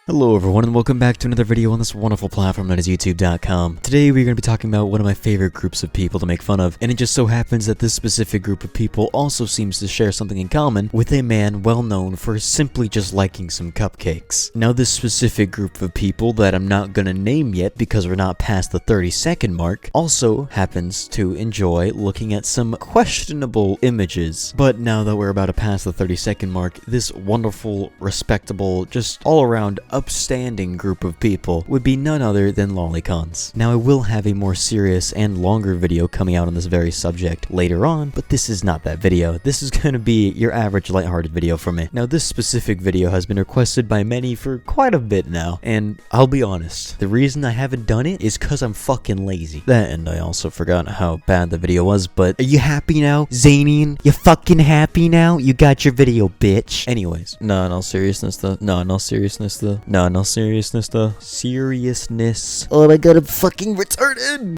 Hello everyone and welcome back to another video on this wonderful platform known as YouTube.com. Today we're going to be talking about one of my favorite groups of people to make fun of, and it just so happens that this specific group of people also seems to share something in common with a man well known for simply just liking some cupcakes. Now this specific group of people that I'm not going to name yet because we're not past the 30-second mark also happens to enjoy looking at some questionable images. But now that we're about to pass the 30-second mark, this wonderful, respectable, just all around upstanding group of people would be none other than Lolicons. Now I will have a more serious and longer video coming out on this very subject later on, but this is not that video. This is going to be your average lighthearted video from me. Now this specific video has been requested by many for quite a bit now, and I'll be honest, the reason I haven't done it is cause I'm fucking lazy. That, and I also forgot how bad the video was, but are you happy now, Zanian? You fucking happy now? You got your video, bitch. Anyways, no, in all seriousness though. Oh my god, I'm fucking retarded!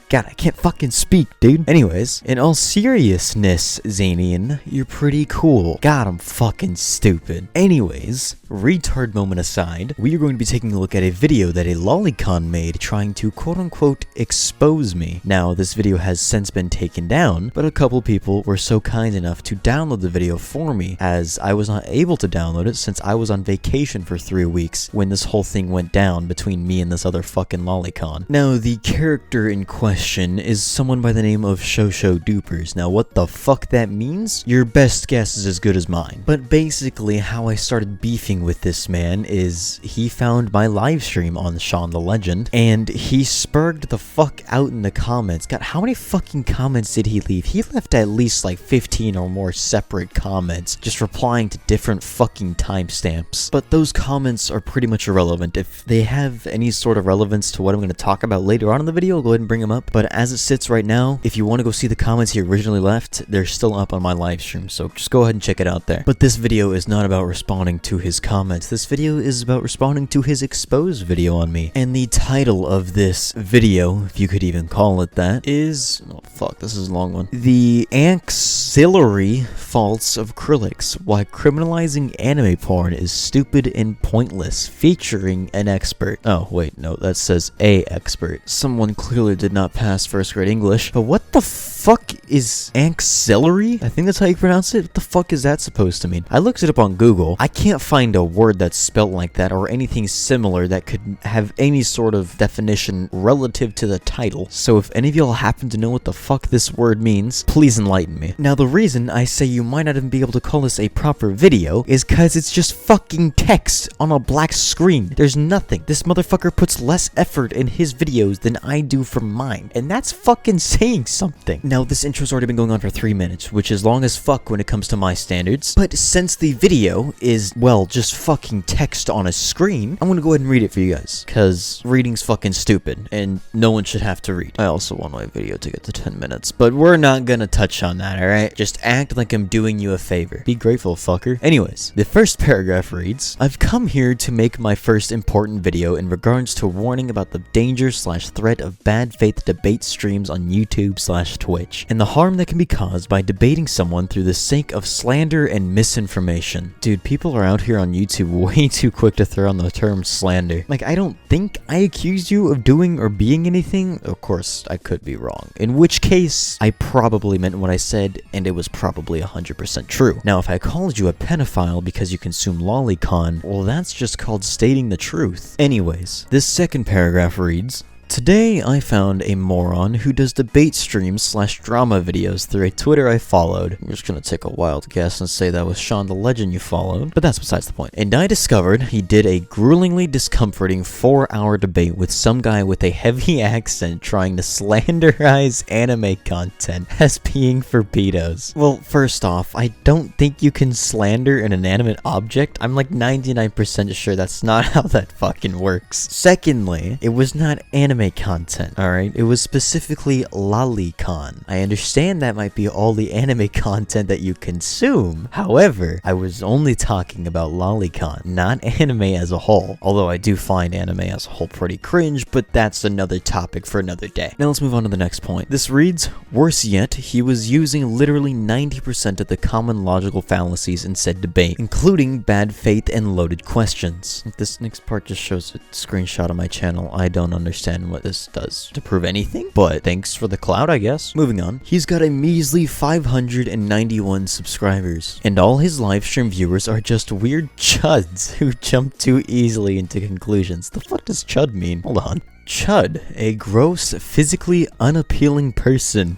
God, I can't fucking speak, dude. Anyways, in all seriousness, Zanian, you're pretty cool. God, I'm fucking stupid. Anyways, retard moment aside, we are going to be taking a look at a video that a Lolicon made trying to quote-unquote expose me. Now, this video has since been taken down, but a couple people were so kind enough to download the video for me, as I was not able to download it since I was on vacation for 3 weeks when this whole thing went down between me and this other fucking Lolicon. Now, the character in question is someone by the name of Shoshodupers. Now what the fuck that means? Your best guess is as good as mine. But basically how I started beefing with this man is he found my live stream on Shaun the Legend and he spurred the fuck out in the comments. God, how many fucking comments did he leave? He left at least like 15 or more separate comments just replying to different fucking timestamps. But those comments are pretty much irrelevant. If they have any sort of relevance to what I'm going to talk about later on in the video, I'll go ahead and bring them up. But as it sits right now, if you want to go see the comments he originally left, they're still up on my live stream, so just go ahead and check it out there. But this video is not about responding to his comments. This video is about responding to his exposed video on me. And the title of this video, if you could even call it that, is... oh fuck, this is a long one. The Ancillary Faults of Krillix, Why Criminalizing Anime Porn is Stupid and Pointless, featuring an expert. Oh wait, no, that says a expert. Someone clearly did not pass first grade English, but what the fuck is ancillary? I think that's how you pronounce it. What the fuck is that supposed to mean? I looked it up on Google. I can't find a word that's spelt like that or anything similar that could have any sort of definition relative to the title. So if any of y'all happen to know what the fuck this word means, please enlighten me. Now the reason I say you might not even be able to call this a proper video is cause it's just fucking text on a black screen. There's nothing. This motherfucker puts less effort in his videos than I do for mine. And that's fucking saying something. Now, this intro's already been going on for 3 minutes, which is long as fuck when it comes to my standards. But since the video is, well, just fucking text on a screen, I'm gonna go ahead and read it for you guys. Cause reading's fucking stupid, and no one should have to read. I also want my video to get to 10 minutes, but we're not gonna touch on that, alright? Just act like I'm doing you a favor. Be grateful, fucker. Anyways, the first paragraph reads, I've come here to make my first important video in regards to warning about the danger/threat of bad faith debate streams on YouTube/Twitch, and the harm that can be caused by debating someone through the sake of slander and misinformation. Dude, people are out here on YouTube way too quick to throw on the term slander. Like, I don't think I accused you of doing or being anything. Of course, I could be wrong. In which case, I probably meant what I said, and it was probably 100% true. Now, if I called you a pedophile because you consume Lolicon, well, that's just called stating the truth. Anyways, this second paragraph reads, Today, I found a moron who does debate streams/drama videos through a Twitter I followed. I'm just gonna take a wild guess and say that was Shaun the Legend you followed, but that's besides the point. And I discovered he did a gruelingly discomforting 4-hour debate with some guy with a heavy accent trying to slanderize anime content as being for pedos. Well, first off, I don't think you can slander an inanimate object. I'm like 99% sure that's not how that fucking works. Secondly, it was not anime anime content, alright? It was specifically Lolicon. I understand that might be all the anime content that you consume. However, I was only talking about Lolicon, not anime as a whole. Although I do find anime as a whole pretty cringe, but that's another topic for another day. Now let's move on to the next point. This reads, worse yet, he was using literally 90% of the common logical fallacies in said debate, including bad faith and loaded questions. This next part just shows a screenshot of my channel. I don't understand what this does to prove anything, but thanks for the clout, I guess. Moving on. He's got a measly 591 subscribers, and all his live stream viewers are just weird chuds who jump too easily into conclusions. The fuck does chud mean? Hold on. Chud, a gross, physically unappealing person.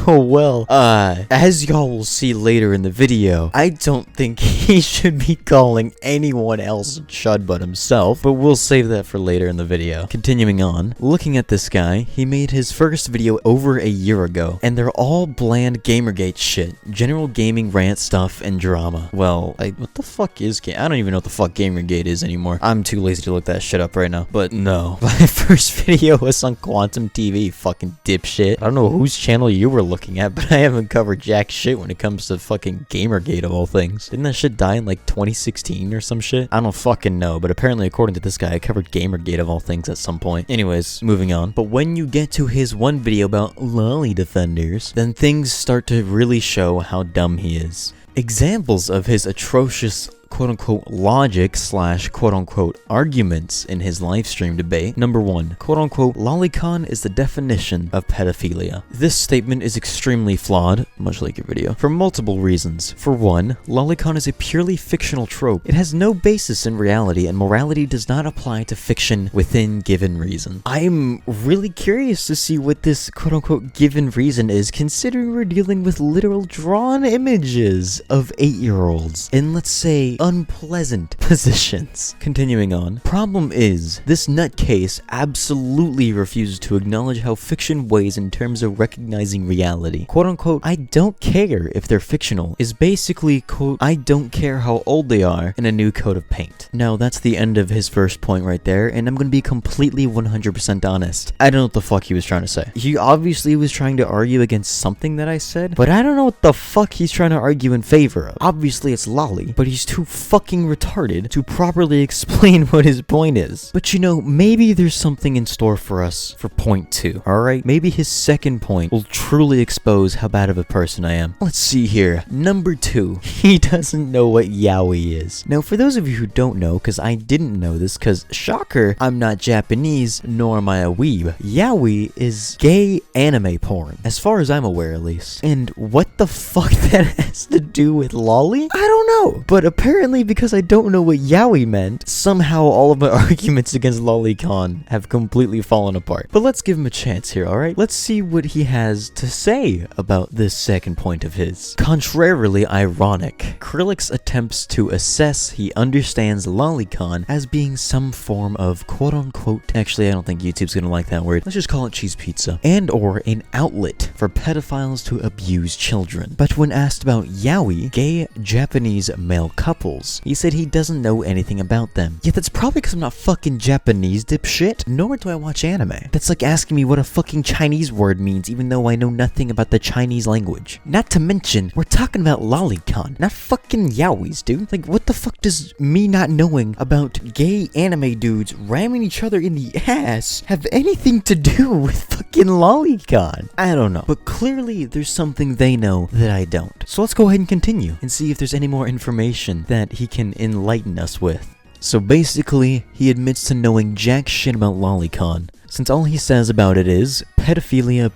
Well, as y'all will see later in the video, I don't think he should be calling anyone else chud but himself, but we'll save that for later in the video. Continuing on, looking at this guy, he made his first video over a year ago, and they're all bland Gamergate shit, general gaming rant stuff and drama. Well, what the fuck is I don't even know what the fuck Gamergate is anymore. I'm too lazy to look that shit up right now, but no. My first video was on Quantum TV, fucking dipshit. I don't know whose channel you were looking at, but I haven't covered jack shit when it comes to fucking Gamergate of all things. Didn't that shit die in like 2016 or some shit? I don't fucking know, but apparently according to this guy, I covered Gamergate of all things at some point. Anyways, moving on. But when you get to his one video about Loli defenders, then things start to really show how dumb he is. Examples of his atrocious quote-unquote logic slash quote-unquote arguments in his livestream debate. Number 1, quote-unquote Lolicon is the definition of pedophilia. This statement is extremely flawed, much like your video, for multiple reasons. For one, Lolicon is a purely fictional trope. It has no basis in reality, and morality does not apply to fiction within given reason. I'm really curious to see what this quote-unquote given reason is, considering we're dealing with literal drawn images of 8-year-olds in, let's say, unpleasant positions. Continuing on. Problem is, this nutcase absolutely refuses to acknowledge how fiction weighs in terms of recognizing reality. Quote unquote, I don't care if they're fictional is basically, quote, I don't care how old they are in a new coat of paint. Now, that's the end of his first point right there, and I'm gonna be completely 100% honest. I don't know what the fuck he was trying to say. He obviously was trying to argue against something that I said, but I don't know what the fuck he's trying to argue in favor of. Obviously, it's Loli, but he's too fucking retarded to properly explain what his point is. But you know, maybe there's something in store for us for point 2, alright? Maybe his second point will truly expose how bad of a person I am. Let's see here. Number 2, he doesn't know what yaoi is. Now, for those of you who don't know, because I didn't know this, because shocker, I'm not Japanese, nor am I a weeb. Yaoi is gay anime porn, as far as I'm aware at least. And what the fuck that has to do with Loli? I don't know, but apparently because I don't know what yaoi meant, somehow all of my arguments against Lolicon have completely fallen apart. But let's give him a chance here, alright? Let's see what he has to say about this second point of his. Contrarily ironic, Krillix attempts to assess he understands Lolicon as being some form of quote-unquote, actually I don't think YouTube's gonna like that word, let's just call it cheese pizza, and or an outlet for pedophiles to abuse children. But when asked about yaoi, gay Japanese male couples, he said he doesn't know anything about them. Yeah, that's probably because I'm not fucking Japanese, dipshit. Nor do I watch anime. That's like asking me what a fucking Chinese word means, even though I know nothing about the Chinese language. Not to mention, we're talking about Lolicon, not fucking yaois, dude. Like, what the fuck does me not knowing about gay anime dudes ramming each other in the ass have anything to do with fucking Lolicon? I don't know. But clearly, there's something they know that I don't. So let's go ahead and continue and see if there's any more information that he can enlighten us with. So basically, he admits to knowing jack shit about Lolicon, since all he says about it is pedophilia.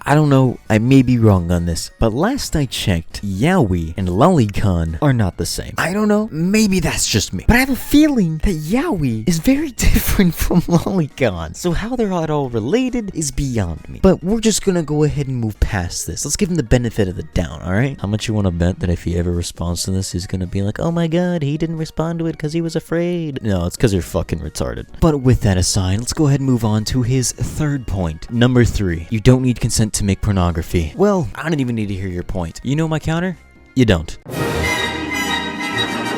I don't know, I may be wrong on this, but last I checked, yaoi and Lolicon are not the same. I don't know, maybe that's just me, but I have a feeling that yaoi is very different from Lolicon, so how they're all related is beyond me. But we're just gonna go ahead and move past this. Let's give him the benefit of the doubt, alright? How much you wanna bet that if he ever responds to this, he's gonna be like, oh my god, he didn't respond to it because he was afraid? No, it's because you're fucking retarded. But with that aside, let's go ahead and move on to his third point. Number 3, you don't need consent to make pornography. Well, I don't even need to hear your point. You know my counter? You don't.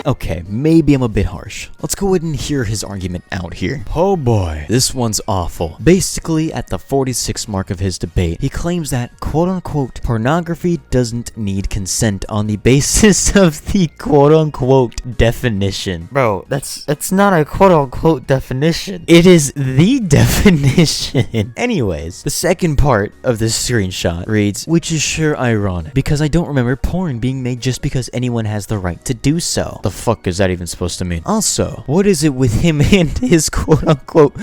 Okay, maybe I'm a bit harsh. Let's go ahead and hear his argument out here. Oh boy, this one's awful. Basically, at the 46 mark of his debate, he claims that quote-unquote pornography doesn't need consent on the basis of the quote-unquote definition. Bro, that's not a quote-unquote definition. It is the definition. Anyways, the second part of this screenshot reads, which is sure ironic, because I don't remember porn being made just because anyone has the right to do so. The fuck is that even supposed to mean? Also, what is it with him and his quote-unquote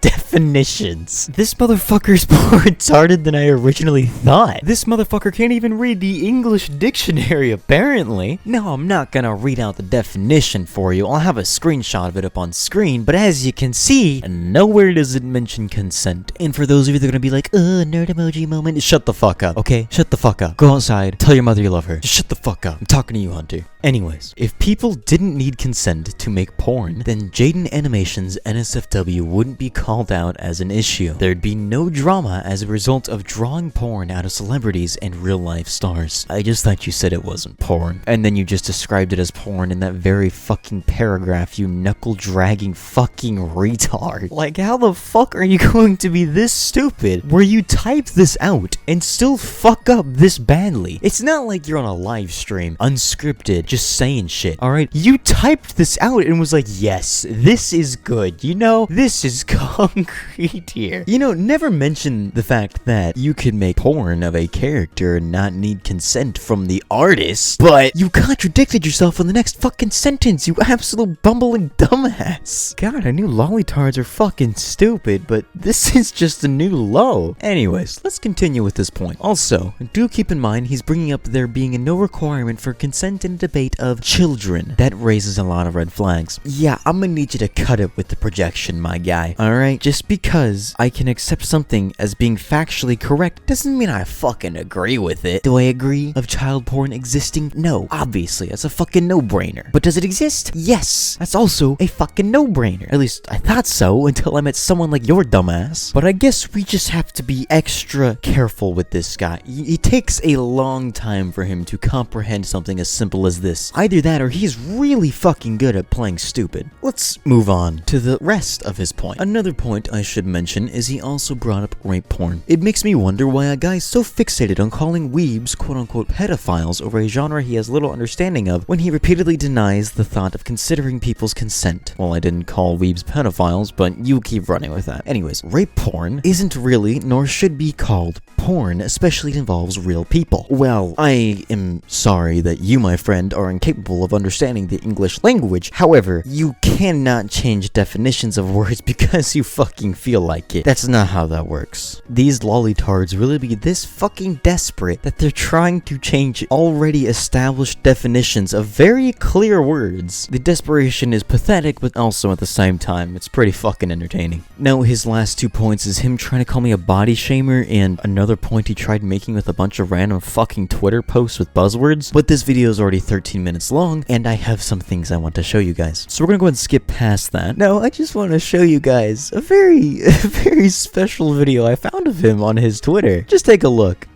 definitions? This motherfucker's more retarded than I originally thought. This motherfucker can't even read the English dictionary, apparently. No, I'm not gonna read out the definition for you. I'll have a screenshot of it up on screen, but as you can see, nowhere does it mention consent. And for those of you that are gonna be like, nerd emoji moment, shut the fuck up, okay? Shut the fuck up. Go outside, tell your mother you love her. Just shut the fuck up. I'm talking to you, Hunter. Anyways, if people didn't need consent to make porn, then Jaden Animation's NSFW wouldn't be called out as an issue. There'd be no drama as a result of drawing porn out of celebrities and real-life stars. I just thought you said it wasn't porn, and then you just described it as porn in that very fucking paragraph, you knuckle-dragging fucking retard. Like, how the fuck are you going to be this stupid where you type this out and still fuck up this badly? It's not like you're on a live stream, unscripted, just saying shit, alright? You typed this out and was like, yes, this is good, you know? This is concrete here. You know, never mention the fact that you could make porn of a character and not need consent from the artist, but you contradicted yourself in the next fucking sentence, you absolute bumbling dumbass. God, I knew lolitards are fucking stupid, but this is just a new low. Anyways, let's continue with this point. Also, do keep in mind he's bringing up there being no requirement for consent in a debate of children. That raises a lot of red flags. Yeah, I'm gonna need you to cut it with the projection, my guy. Alright? Just because I can accept something as being factually correct doesn't mean I fucking agree with it. Do I agree of child porn existing? No. Obviously, that's a fucking no-brainer. But does it exist? Yes. That's also a fucking no-brainer. At least, I thought so until I met someone like your dumbass. But I guess we just have to be extra careful with this guy. It takes a long time for him to comprehend something as simple as this. Either that or he's really fucking good at playing stupid. Let's move on to the rest of his point. Another point I should mention is he also brought up rape porn. It makes me wonder why a guy's so fixated on calling weebs quote-unquote pedophiles over a genre he has little understanding of when he repeatedly denies the thought of considering people's consent. Well, I didn't call weebs pedophiles, but you keep running with that. Anyways, rape porn isn't really nor should be called porn, especially it involves real people. Well, I am sorry that you, my friend, are incapable of understanding the English language. However, you cannot change definitions of words because you fucking feel like it. That's not how that works. These lolitards really be this fucking desperate that they're trying to change already established definitions of very clear words. The desperation is pathetic, but also at the same time, it's pretty fucking entertaining. Now, his last 2 points is him trying to call me a body shamer, and another point he tried making with a bunch of random fucking Twitter posts with buzzwords. But this video is already 13 minutes long, and I have some things I want to show you guys. So we're gonna go ahead and skip past that. No, I just want to show you guys a very special video I found of him on his Twitter. Just take a look.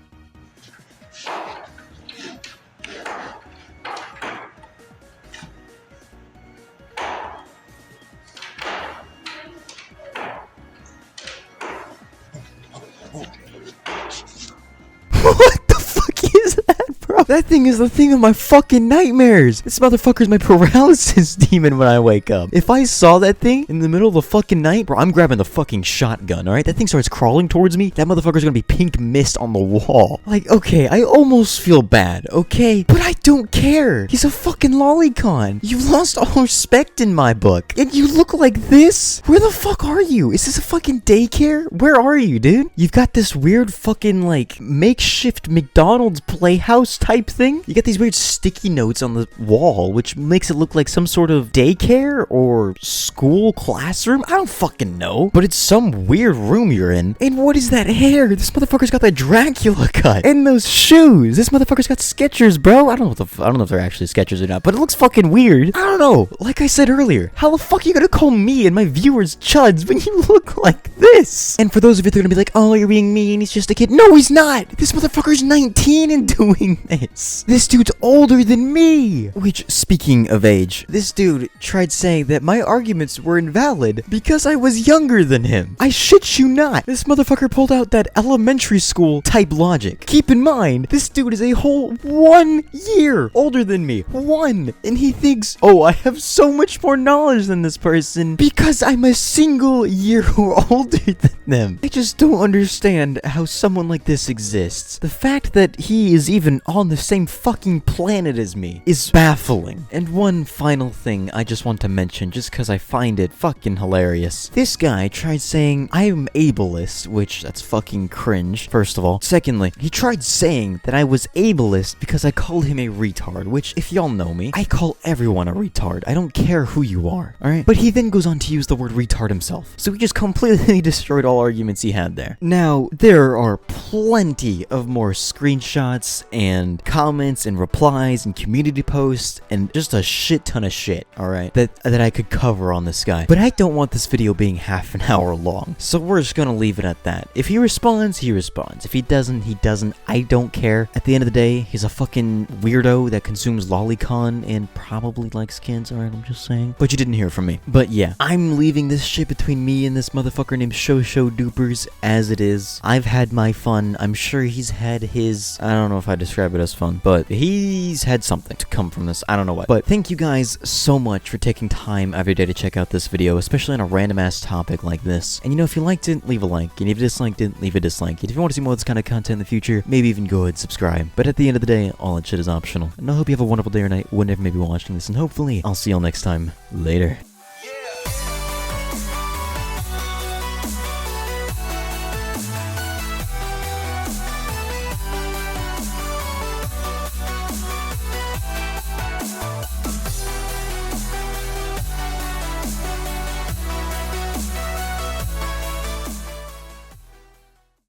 What the fuck is that, bro? That thing is the thing of my fucking nightmares. This motherfucker's my paralysis demon when I wake up. If I saw that thing in the middle of the fucking night, bro, I'm grabbing the fucking shotgun, alright? That thing starts crawling towards me, that motherfucker's gonna be pink mist on the wall. Like, okay, I almost feel bad, okay? But I don't care. He's a fucking lolicon. You've lost all respect in my book. And you look like this? Where the fuck are you? Is this a fucking daycare? Where are you, dude? You've got this weird fucking, like, makeshift McDonald's playhouse type thing. You got these weird sticky notes on the wall, which makes it look like some sort of daycare or school classroom. I don't fucking know. But it's some weird room you're in. And what is that hair? This motherfucker's got that Dracula cut. And those shoes. This motherfucker's got Skechers, bro. I don't I don't know if they're actually sketches or not, but it looks fucking weird. I don't know. Like I said earlier, how the fuck are you gonna call me and my viewers chuds when you look like this? And for those of you that are gonna be like, oh, you're being mean, he's just a kid. No, he's not. This motherfucker's 19 and doing this. This dude's older than me. Which, speaking of age, this dude tried saying that my arguments were invalid because I was younger than him. I shit you not. This motherfucker pulled out that elementary school type logic. Keep in mind, this dude is a whole 1 year older than me. One. And he thinks, oh, I have so much more knowledge than this person because I'm a single year older than them. I just don't understand how someone like this exists. The fact that he is even on the same fucking planet as me is baffling. And one final thing I just want to mention, just because I find it fucking hilarious. This guy tried saying I am ableist, which that's fucking cringe, first of all. Secondly, he tried saying that I was ableist because I called him a retard, which, if y'all know me, I call everyone a retard. I don't care who you are, alright? But he then goes on to use the word retard himself. So he just completely destroyed all arguments he had there. Now, there are plenty of more screenshots and comments and replies and community posts and just a shit ton of shit, alright, that I could cover on this guy. But I don't want this video being half an hour long, so we're just gonna leave it at that. If he responds, he responds. If he doesn't, he doesn't. I don't care. At the end of the day, he's a fucking weirdo that consumes Lolicon and probably likes kids, alright, I'm just saying. But you didn't hear from me. But yeah, I'm leaving this shit between me and this motherfucker named Shoshodupers as it is. I've had my fun. I'm sure he's had his, I don't know if I describe it as fun, but he's had something to come from this. I don't know what. But thank you guys so much for taking time every day to check out this video, especially on a random ass topic like this. And you know, if you liked it, leave a like. And if you disliked it, leave a dislike. And if you want to see more of this kind of content in the future, maybe even go ahead and subscribe. But at the end of the day, all that shit is optional. And I hope you have a wonderful day or night whenever you may be watching this. And hopefully, I'll see y'all next time. Later.